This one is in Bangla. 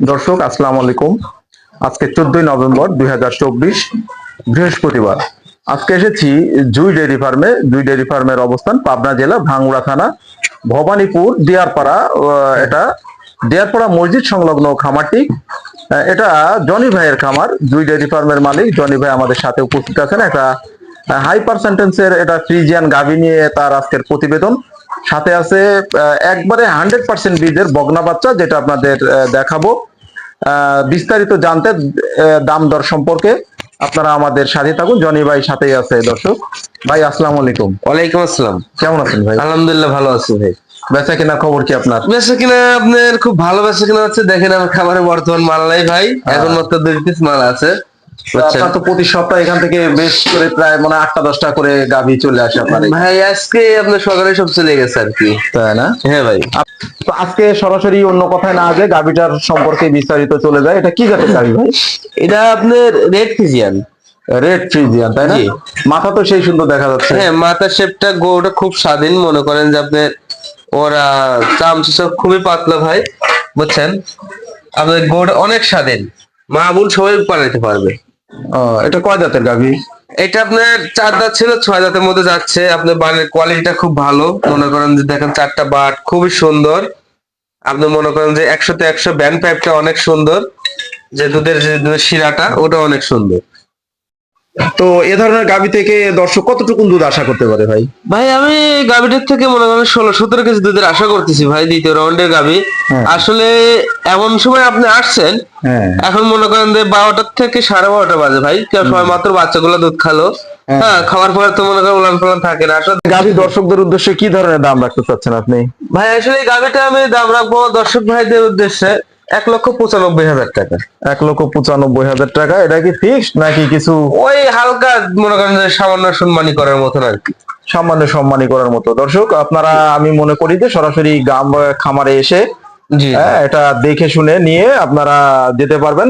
দর্শক আসসালামু আলাইকুম। আজকে 14ই নভেম্বর 2024 বৃহস্পতিবার। আজকে এসেছি জুই ডেইরি ফার্মে। জুই ডেইরি ফার্মের অবস্থান পাবনা জেলা ভাঙ্গুড়া থানা ভবানীপুর দিয়ারপাড়া। এটা দিয়ারপাড়া মসজিদ সংলগ্ন খামারটি। এটা জনি ভাইয়ের খামার। জুই ডেইরি ফার্মের মালিক জনি ভাই আমাদের সাথে উপস্থিত আছেন। একটা হাই পার্সেন্টেন্সের এটা ফ্রিজিয়ান গাভী নিয়ে তার আজকের প্রতিবেদন। সাথে আছে একবারে 100% বীজের বগনা বাচ্চা, যেটা আপনাদের দেখাবো। বিস্তারিত জানতে দাম দর সম্পর্কে আপনারা আমাদের সাথে থাকুন। জনি ভাই সাথেই আছে। দর্শক ভাই আসসালামু আলাইকুম। ওয়ালাইকুম আসসালাম। কেমন আছেন ভাই? আলহামদুলিল্লাহ ভালো আছি ভাই। বেচা কিনা খবর কি আপনার? বেচা কিনা আপনার খুব ভালো বেচা কিনা হচ্ছে। দেখেন আমার খাবারে বর্তমান মাল নাই ভাই, এখন মাত্র 2 পিস মাল আছে। আপনার তো প্রতি সপ্তাহে এখান থেকে বেশ করে প্রায় মনে হয় 8টা-10টা করে গাভী চলে আসে আপনার। ভাই আজকে আপনার সকালে সব চলে গেছে আর কি। তাই না? হ্যাঁ ভাই। তো আজকে সরাসরি অন্য কথায় না যে গাভীটার সম্পর্কে বিস্তারিত চলে যায়। এটা কি জাতের গাভী ভাই? এটা আপনার রেড ফিজিয়ান। রেড ফ্রিজিয়ান, তাই না? জি। মাথা তো সেই সুন্দর দেখা যাচ্ছে। হ্যাঁ, মাথার শেপটা গরুটা খুব স্বাধীন, মনে করেন যে আপনার ওরা চামচা সব খুবই পাতলা ভাই, বুঝছেন? আপনার গরুটা অনেক স্বাধীন, মা বোন সবাই পালাতে পারবে। এটা কয় জাতের গাভী? এটা আপনার 4 দাঁত ছিল, 6 দাঁতের মধ্যে যাচ্ছে। আপনার বানের কোয়ালিটিটা খুব ভালো, মনে করেন যে দেখেন 4টা বাট খুবই সুন্দর। আপনি মনে করেন যে 100-তে 100। ব্যান্ড পাইপটা অনেক সুন্দর, যে দুধের শিরাটা ওটা অনেক সুন্দর। তো এ ধরনের গাভী থেকে দর্শক কতটুকু দুধ আশা করতে পারে ভাই? ভাই আমি গাভীটার থেকে মনে করেন 16-17 কেজি দুধের আশা করতেছি ভাই, দ্বিতীয় রাউন্ডের গাভী। হ্যাঁ। আসলে এমন সময় আপনি আসছেন, হ্যাঁ। এখন মনে করেন যে 12টার থেকে 12:30 বাজে ভাই, কেউ সময় মাত্র বাচ্চাগুলো দুধ খালো। হ্যাঁ। হ্যাঁ, খাওয়ার পরে তো মনে করেন উলান পালান থাকে না আসলে। গাভী দর্শকদের উদ্দেশ্যে কি ধরনের দাম রাখতে চাচ্ছেন আপনি? ভাই আসলে এই গাভীটা আমি দাম রাখবো দর্শক ভাইদের উদ্দেশ্যে 1,95,000 টাকা। 1,95,000 টাকা। এটা কি ফিক্সড নাকি কিছু ওই হালকা মনে করেন যে সামান্য সম্মানী করার মতন আর কি। সামান্য সম্মানী করার মতো? দর্শক আপনারা, আমি মনে করি যে সরাসরি খামারে এসে জি। এটা দেখে শুনে নিয়ে আপনারা যেতে পারবেন।